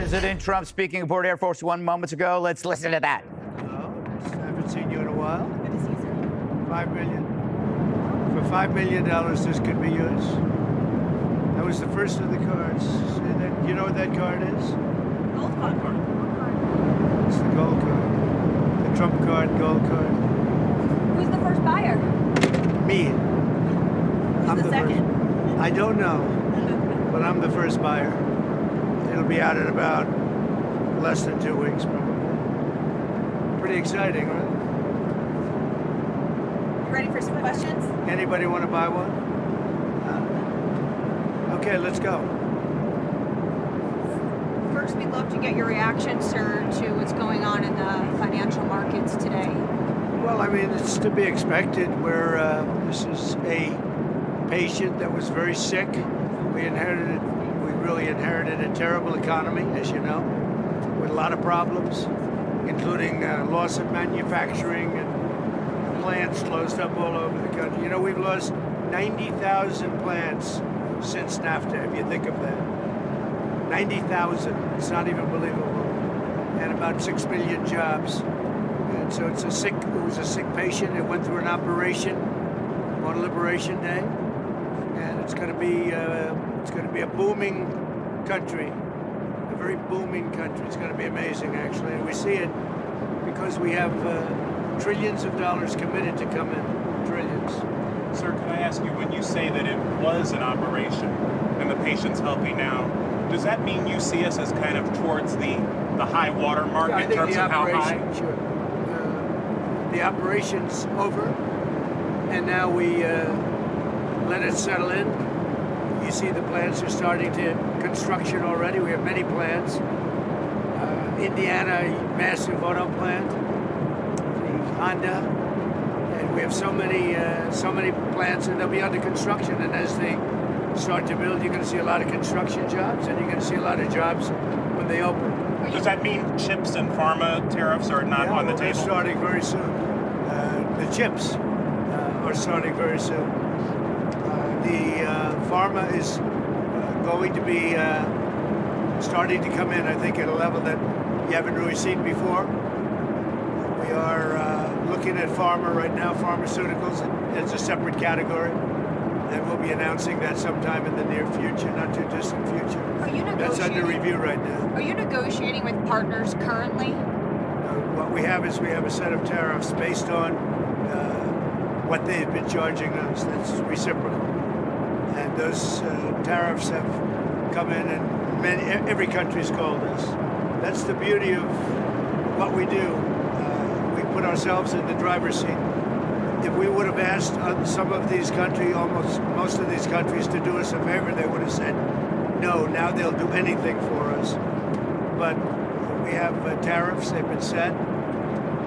President Trump speaking aboard Air Force One moments ago. Let's listen to that. Hello. I haven't seen you in a while. Good to see you, sir. $5 million. For $5 million, this could be yours. That was the first of the cards. You know what that card is? Gold card. It's the gold card. The Trump card, gold card. Who's the first buyer? Me. Who's the second? I don't know, but I'm the first buyer. It'll be out in about less than 2 weeks, probably. Pretty exciting, right? You ready for some questions? Anybody want to buy one? Okay, let's go. First, we'd love to get your reaction, sir, to what's going on in the financial markets today. Well, I mean, it's to be expected. This is a patient that was very sick. We really inherited a terrible economy, as you know, with a lot of problems, including loss of manufacturing and plants closed up all over the country. You know, we've lost 90,000 plants since NAFTA, if you think of that. 90,000, it's not even believable. And about 6 million jobs. And so it was a sick patient. It went through an operation on Liberation Day. And it's going to be a booming country, a very booming country. It's going to be amazing, actually. And we see it because we have trillions of dollars committed to come in, trillions. Sir, can I ask you, when you say that it was an operation and the patient's healthy now, does that mean you see us as kind of towards the high water mark in terms of how high? Sure. The operation's over, and now we let it settle in. You see the plants are starting to construction already. We have many plants. Indiana, massive auto plant, the Honda, and we have so many plants, and they'll be under construction. And as they start to build, you're going to see a lot of construction jobs, and you're going to see a lot of jobs when they open. Does that mean chips and pharma tariffs are not on the table? They're starting very soon. The chips are starting very soon. The pharma is going to be starting to come in, I think, at a level that you haven't really seen before. We are looking at pharma right now, pharmaceuticals as a separate category. And we'll be announcing that sometime in the near future, not too distant future. Are you negotiating? That's under review right now. Are you negotiating with partners currently? What we have is a set of tariffs based on what they've been charging us. That's reciprocal. And those tariffs have come in, and every country's called us. That's the beauty of what we do. We put ourselves in the driver's seat. If we would have asked some of these countries, most of these countries, to do us a favor, they would have said no. Now they'll do anything for us. But we have tariffs, they've been set,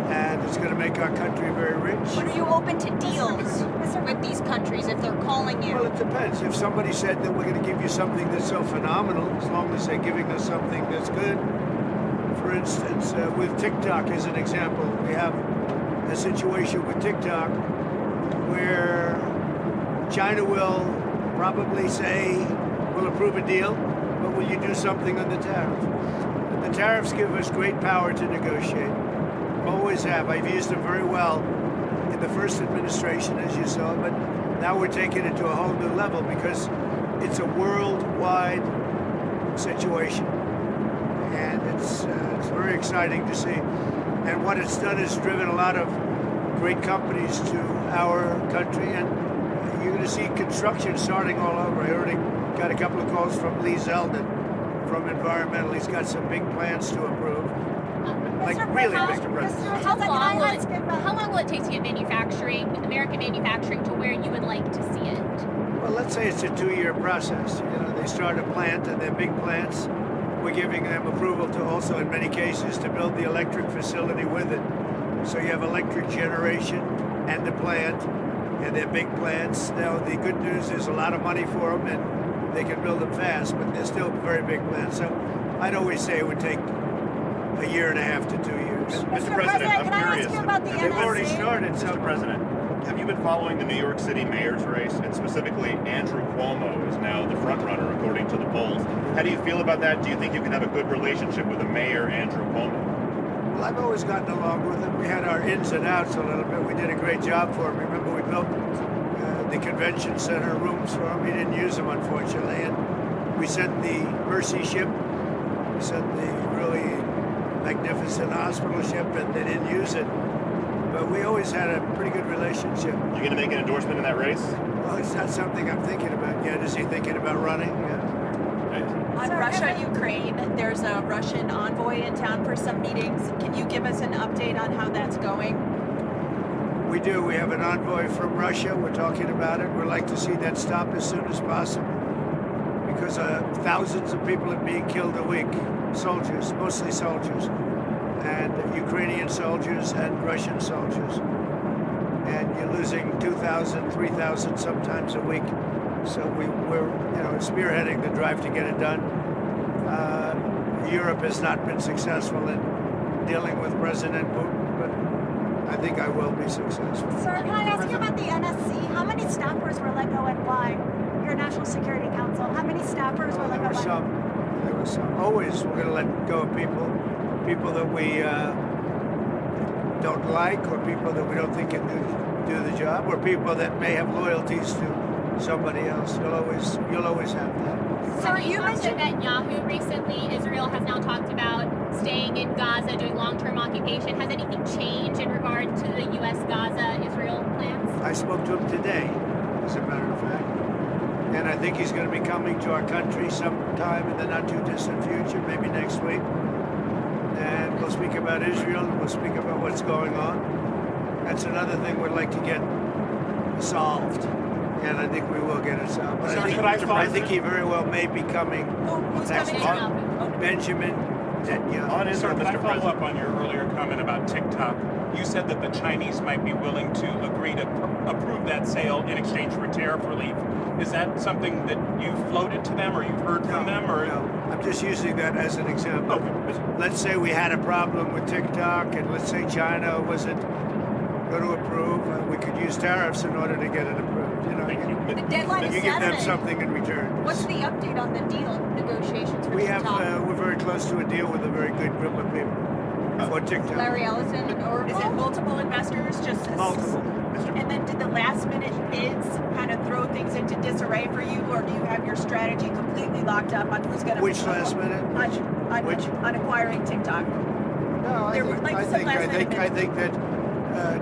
and it's going to make our country very rich. But are you open to deals with these countries if they're calling you? Well, it depends. If somebody said that we're going to give you something that's so phenomenal, as long as they're giving us something that's good. For instance, with TikTok as an example, we have a situation with TikTok where China will probably say, we'll approve a deal, but will you do something on the tariff? The tariffs give us great power to negotiate. Always have. I've used them very well in the first administration, as you saw, but now we're taking it to a whole new level because it's a worldwide situation. And it's very exciting to see. And what it's done is driven a lot of great companies to our country, and you're going to see construction starting all over. I already got a couple of calls from Lee Zeldin from Environmental. He's got some big plans to approve. Like really big plans. How long will it take to get American manufacturing, to where you would like to see it? Well, let's say it's a 2-year process. You know, they start a plant, and they're big plants. We're giving them approval to also, in many cases, to build the electric facility with it. So you have electric generation and the plant, and they're big plants. Now, the good news is a lot of money for them, and they can build them fast, but they're still very big plants. So I'd always say it would take a year and a half to 2 years. Mr. President, I'm can I curious. ask you about the They've already started. Mr. President, Have you been following the New York City mayor's race? And specifically, Andrew Cuomo is now the front runner according to the polls. How do you feel about that? Do you think you can have a good relationship with the mayor, Andrew Cuomo? Well, I've always gotten along with him. We had our ins and outs a little bit. We did a great job for him. Remember, we built the convention center rooms for him. He didn't use them, unfortunately. And we sent the Mercy ship. We sent the really magnificent hospital ship, and they didn't use it. But we always had a pretty good relationship. You going to make an endorsement in that race? Well, it's not something I'm thinking about yet. Is he thinking about running? Yeah. On Russia, Ukraine, there's a Russian envoy in town for some meetings. Can you give us an update on how that's going? We do. We have an envoy from Russia. We're talking about it. We'd like to see that stop as soon as possible because thousands of people are being killed a week. Soldiers, mostly soldiers, and Ukrainian soldiers and Russian soldiers. And you're losing 2,000, 3,000 sometimes a week. So we're spearheading the drive to get it done. Europe has not been successful in dealing with President Putin, but I think I will be successful. Sir, can I ask you about the NSC? How many staffers were let go and why? Your National Security Council, how many staffers were let go? There were some. Always we're going to let go of people that we don't like, or people that we don't think can do the job, or people that may have loyalties to somebody else. You'll always have that. So you mentioned Netanyahu recently. Israel has now talked about staying in Gaza, doing long-term occupation. Has anything changed in regard to the U.S. Gaza-Israel plans? I spoke to him today, as a matter of fact, and I think he's going to be coming to our country sometime in the not-too-distant future, maybe next week. And we'll speak about Israel, and we'll speak about what's going on. That's another thing we'd like to get solved. And I think we will get it solved. But I think he very well may be coming Who's next coming month. in? Benjamin Netanyahu. Sir, can I follow up on your earlier comment about TikTok? You said that the Chinese might be willing to agree to approve that sale in exchange for tariff relief. Is that something that you've floated to them, or you've heard from them, or? No, I'm just using that as an example. Okay. Let's say we had a problem with TikTok, and let's say China wasn't going to approve. We could use tariffs in order to get it approved. The deadline is You give them Saturday. something in return. What's the update on the deal negotiations for We TikTok? have, we're very close to a deal with a very good group of people for TikTok. Larry Ellison or Is it multiple investors? Just Multiple. And then did the last minute bids kind of throw things into disarray for you, or do you have your strategy completely locked up on who's going to Which last minute? on acquiring TikTok? No, There were, like, some last minute I think that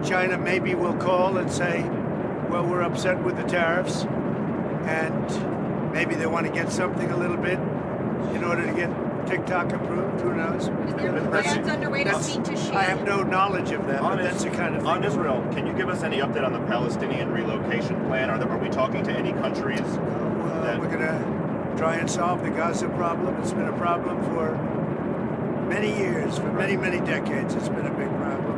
China maybe will call and say, well, we're upset with the tariffs, and maybe they want to get something a little bit in order to get TikTok approved. Who knows? Is there plans underway to speak to Xi? I have no knowledge of that, but that's the kind of thing. On Israel, can you give us any update on the Palestinian relocation plan? Are we talking to any countries? We're going to try and solve the Gaza problem. It's been a problem for many years, for many, many decades. It's been a big problem.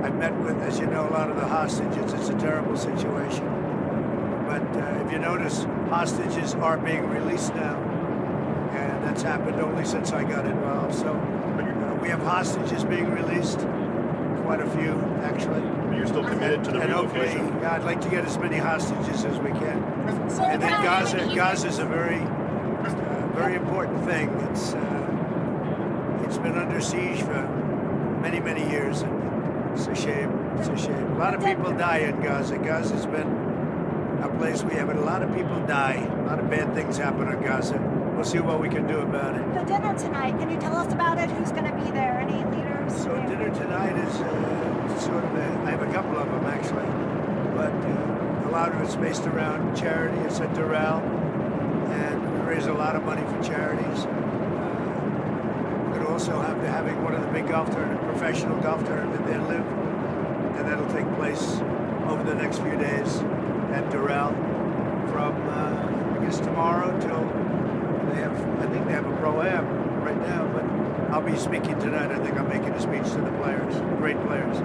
I've met with, as you know, a lot of the hostages. It's a terrible situation. But if you notice, hostages are being released now. And that's happened only since I got involved. So we have hostages being released, quite a few, actually. You're still committed to the And hopefully, relocation? I'd like to get as many hostages as we can. And then Gaza's a very, very important thing. It's been under siege for many, many years. And it's a shame. It's a shame. A lot of people die in Gaza. Gaza's been a place we have a lot of people die. A lot of bad things happen in Gaza. We'll see what we can do about it. The dinner tonight, can you tell us about it? Who's going to be there? Any leaders? So dinner tonight is sort of I have a couple of them actually, but a lot of it's based around charity. It's at Doral, and we raise a lot of money for charities. We're going to also have having one of the big professional golf tournament there live, and that'll take place over the next few days at Doral from I guess tomorrow till I think they have a pro-am right now, but I'll be speaking tonight. I think I'm making a speech to the players, great players,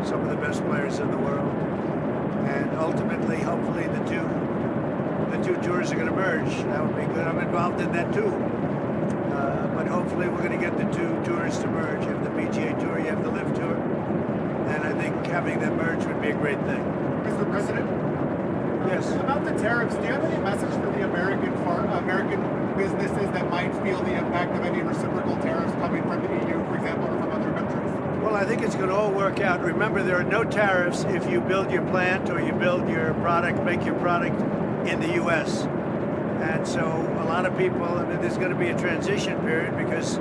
some of the best players in the world, and ultimately, hopefully, the two tours are going to merge. That would be good. I'm involved in that too, but hopefully, we're going to get the two tours to merge. You have the PGA Tour, you have the LIV Tour, and I think having having them merge would be a great thing. Mr. President, Yes. about the tariffs, do you have any message for the American businesses that might feel the impact of any reciprocal tariffs coming from the EU, for example, or from other countries? Well, I think it's going to all work out. Remember, there are no tariffs if you build your plant or you build your product, make your product in the U.S. And so a lot of people, I mean, there's going to be a transition period because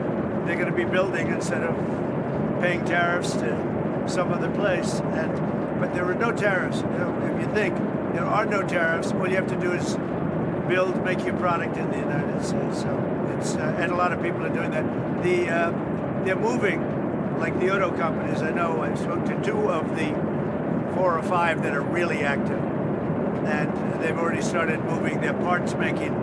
they're going to be building instead of paying tariffs to some other place. But there are no tariffs. You know, if you think there are no tariffs, all you have to do is build, make your product in the United States. So it's and a lot of people are doing that. They're moving, like the auto companies. I know I spoke to 2 of the 4 or 5 that are really active, and they've already started moving their parts making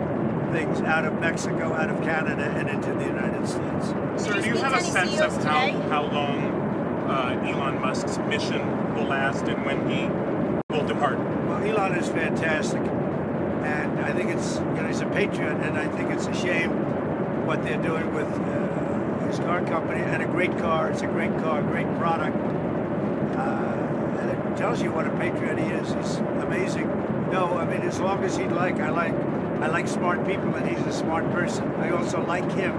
things out of Mexico, out of Canada, and into the United States. Sir, do you speak have to a any sense CEOs of today? how long Elon Musk's mission will last and when he will depart? Well, Elon is fantastic, and I think it's, you know, he's a patriot, and I think it's a shame what they're doing with his car company. And a great car. It's a great car, great product, and it tells you what a patriot he is. He's amazing. No, I mean, as long as he'd like, I like smart people, and he's a smart person. I also like him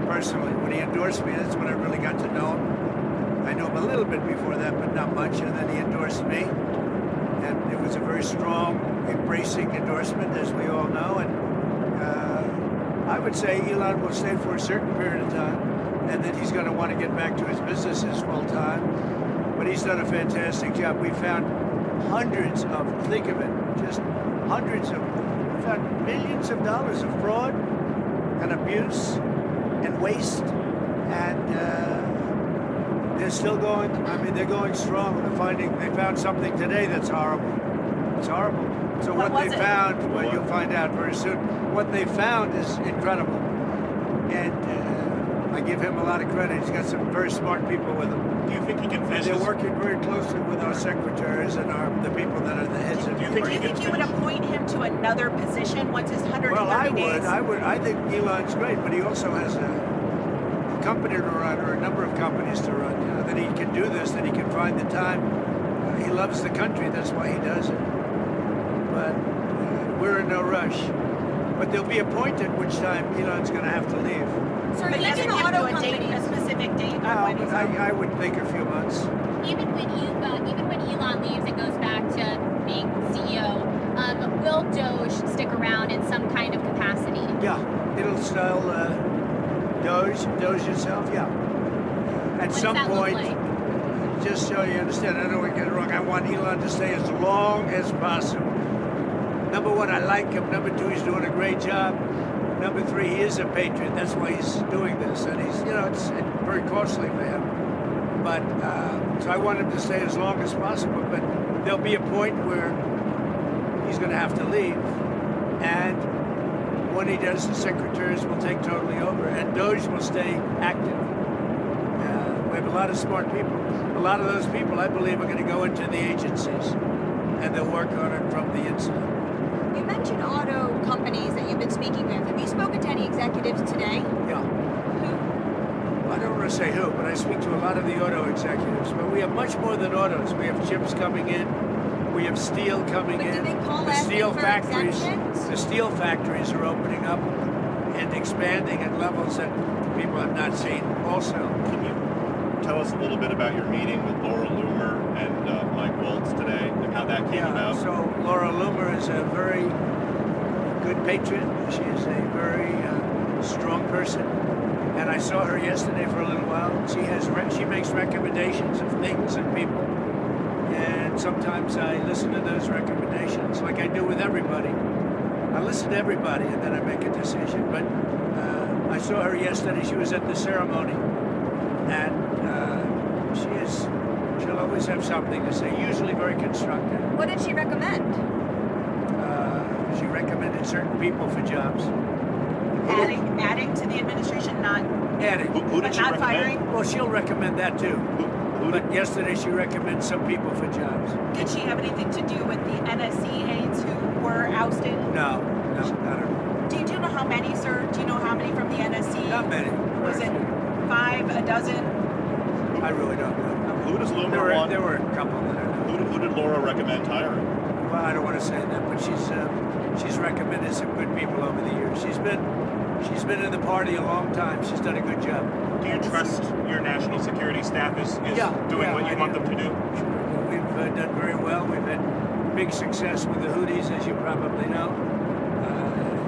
personally. When he endorsed me, that's when I really got to know him. I knew him a little bit before that, but not much, and then he endorsed me. And it was a very strong, embracing endorsement, as we all know. And I would say Elon will stay for a certain period of time, and then he's going to want to get back to his businesses full time. But he's done a fantastic job. We found hundreds of, think of it, just hundreds of, we found millions of dollars of fraud and abuse and waste. And they're still going, I mean, they're going strong. They found something today that's horrible. It's horrible. So what they found, well, you'll find out very soon. What they found is incredible. And I give him a lot of credit. He's got some very smart people with him. Do you think he can And finish they're his... working very closely with our secretaries and the people that are the heads of Do you But think do you think you would appoint him to another position once his 130 Well, I days? would. I think Elon's great, but he also has a company to run, or a number of companies to run. You know, that he can do this, that he can find the time. He loves the country, that's why he does it. But we're in no rush. But there'll be a point at which time Elon's going to have to leave. Sir, But he even hasn't given auto you a date, a companies. specific date No, on when but he's I would think a few months. Even when Elon leaves and goes back to being CEO, will DOGE stick around in some kind of capacity? Yeah, it'll still Doge itself. Yeah. At What does some that look point. like? Just so you understand, I don't want to get it wrong. I want Elon to stay as long as possible. Number 1, I like him. Number 2, he's doing a great job. Number 3, he is a patriot. That's why he's doing this. And he's, you know, it's very costly for him. But, so I want him to stay as long as possible. But there'll be a point where he's going to have to leave. And when he does, the secretaries will take totally over. And DOGE will stay active. We have a lot of smart people. A lot of those people, I believe, are going to go into the agencies, and they'll work on it from the inside. You mentioned auto companies that you've been speaking with. Have you spoken to any executives today? Yeah. Who? I don't want to say who, but I speak to a lot of the auto executives. But we have much more than autos. We have chips coming in. We have steel coming But in. do they call The asking steel for factories. exemptions? The steel factories are opening up and expanding at levels that people have not seen. Also, Can you tell us a little bit about your meeting with Laura Loomer and Mike Waltz today, and how that came about? So Laura Loomer is a very good patriot. She is a very strong person, and I saw her yesterday for a little while. She makes recommendations of things and people, and sometimes I listen to those recommendations, like I do with everybody. I listen to everybody, and then I make a decision. But I saw her yesterday. She was at the ceremony, and she'll always have something to say, usually very constructive. What did she recommend? She recommended certain people for jobs. adding to the administration, not Adding. Who did she not recommend? firing? Well, she'll recommend that too. Who But yesterday she recommended some people for jobs. Did she have anything to do with the NSC aides who were ousted? No, I don't know. Do you know how many, sir? Do you know how many from the NSC? Not many. Was it 5, a dozen? I really don't know. Who does Loomer There want? were a couple that I know. Who did Laura recommend hiring? Well, I don't want to say that, but she's recommended some good people over the years. She's been in the party a long time. She's done a good job. Do you trust your national security staff is doing what you want them to do? We've done very well. We've had big success with the Houthis, as you probably know.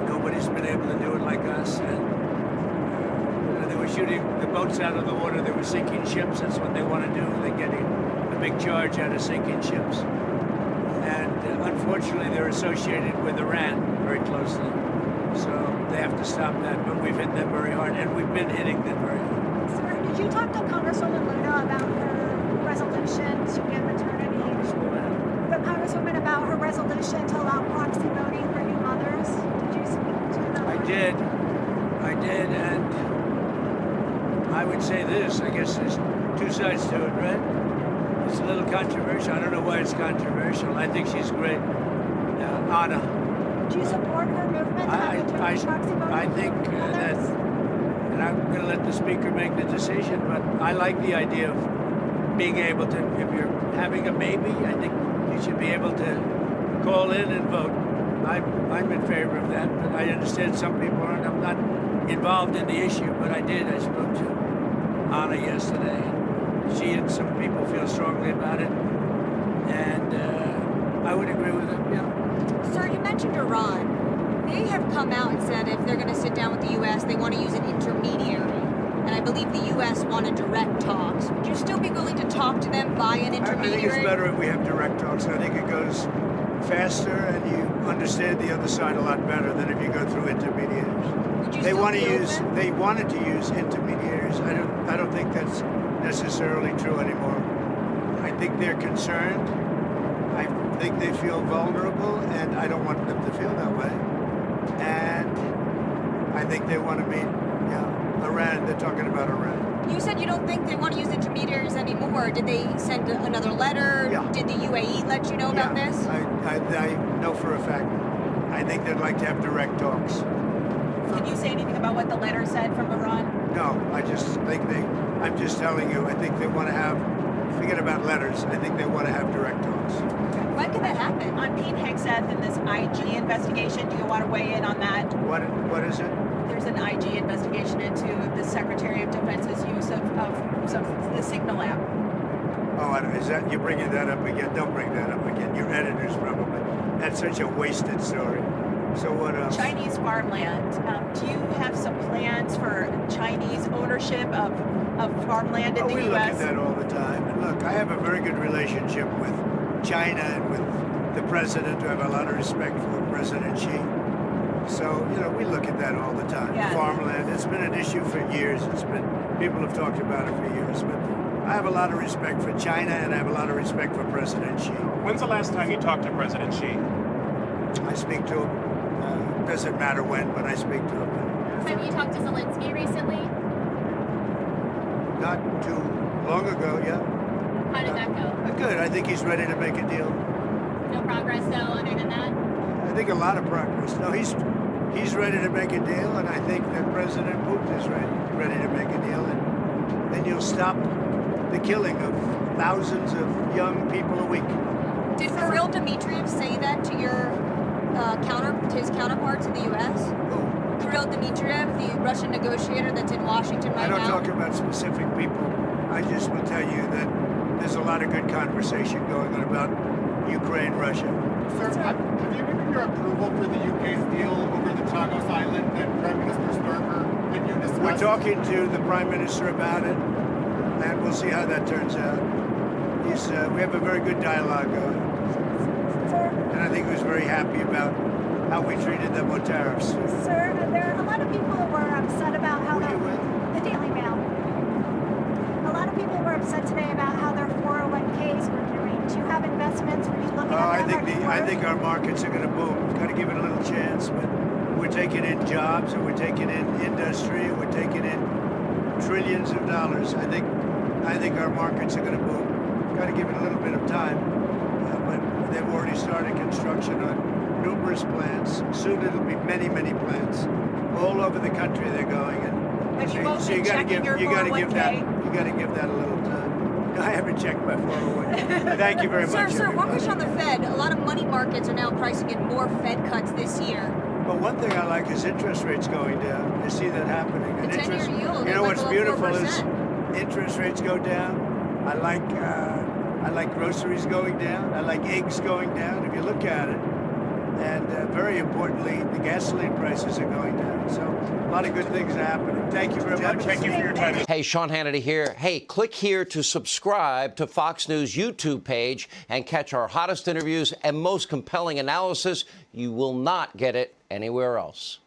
Nobody's been able to do it like us. And they were shooting the boats out of the water. They were sinking ships. That's what they want to do. They're getting a big charge out of sinking ships. And unfortunately, they're associated with Iran very closely. So they have to stop that. But we've hit them very hard, and we've been hitting them very hard. Sir, did you talk to Congresswoman Luna about her resolution to give maternity? The Congresswoman about her resolution to allow proxy voting for new mothers? Did you speak to them? I did, and I would say this. I guess there's two sides to it, right? It's a little controversial. I don't know why it's controversial. I think she's great. Anna. Do you support her movement to have maternity proxy voting? I think that, and I'm going to let the speaker make the decision, but I like the idea of being able to, if you're having a baby, I think you should be able to call in and vote. I'm in favor of that, but I understand some people aren't. I'm not involved in the issue, but I did. I spoke to Anna yesterday. She and some people feel strongly about it, and I would agree with them, yeah. Sir, you mentioned Iran. They have come out and said if they're going to sit down with the U.S., they want to use an intermediary. And I believe the U.S. wanted direct talks. Would you still be willing to talk to them via an intermediary? I think it's better if we have direct talks. I think it goes faster and you understand the other side a lot better than if you go through intermediaries. Would you They still want to be use. open? They wanted to use intermediaries. I don't think that's necessarily true anymore. I think they're concerned. I think they feel vulnerable, and I don't want them to feel that way. And I think they want to meet, Iran. They're talking about Iran. You said you don't think they want to use intermediaries anymore. Did they send another letter? Yeah. Did the UAE let you know about this? I know for a fact. I think they'd like to have direct talks. Can you say anything about what the letter said from Iran? No, I just think I'm just telling you, I think they want to have, forget about letters, I think they want to have direct talks. When could that happen? On Pete Hegseth and this IG investigation, do you want to weigh in on that? What is it? There's an IG investigation into the Secretary of Defense's use of the Signal app. Oh, is that, you're bringing that up again? Don't bring that up again. Your editors probably. That's such a wasted story. So what else? Chinese farmland. Do you have some plans for Chinese ownership of farmland in the We U.S.? look at that all the time. And look, I have a very good relationship with China and with the president, who I have a lot of respect for, President Xi. So, we look at that all the time. Yeah. Farmland, it's been an issue for years. People have talked about it for years. But I have a lot of respect for China, and I have a lot of respect for President Xi. When's the last time you talked to President Xi? I speak to him. Doesn't matter when, but I speak to him. Have you talked to Zelensky recently? Not too long ago, yeah. How did that go? Good. I think he's ready to make a deal. No progress though, other than that? I think a lot of progress. No, he's ready to make a deal, and I think that President Putin is ready to make a deal, and then you'll stop the killing of thousands of young people a week. Did Kirill Dmitriev say that to your his counterparts in the U.S.? Who? Kirill Dmitriev, the Russian negotiator that's in Washington right I now? don't talk about specific people. I just will tell you that there's a lot of good conversation going on about Ukraine, Russia. Sir, have you given your approval for the UK's deal over the Chagos Island that Prime Minister Starmer and you discussed? We're talking to the Prime Minister about it, and we'll see how that turns out. We have a very good dialogue going. And I think he was very happy about how we treated them on tariffs. Sir, there are a lot of people who were upset about how Who are you with? the Daily Mail. A lot of people were upset today about how their 401ks were doing. Do you have investments? Were you looking at them? I think our markets are going to boom. We've got to give it a little chance, but we're taking in jobs, and we're taking in industry, and we're taking in trillions of dollars. I think our markets are going to boom. Got to give it a little bit of time, but they've already started construction on numerous plants. Soon it'll be many, many plants all over the country. They're going, and Have you both been gotta checking your you got to give 401k? that a little time. I haven't checked my 401. Thank you very much. Sir, one everybody. question on the Fed. A lot of money markets are now pricing in more Fed cuts this year. But one thing I like is interest rates going down. You see that happening. The And 10-year interest, yield you know is what's like beautiful 4%. is interest rates go down. I like groceries going down. I like eggs going down. If you look at it, and very importantly, the gasoline prices are going down. So a lot of good things are happening. Thank you very much. Thank you for your time. Hey, Sean Hannity here. Hey, click here to subscribe to Fox News YouTube page and catch our hottest interviews and most compelling analysis. You will not get it anywhere else.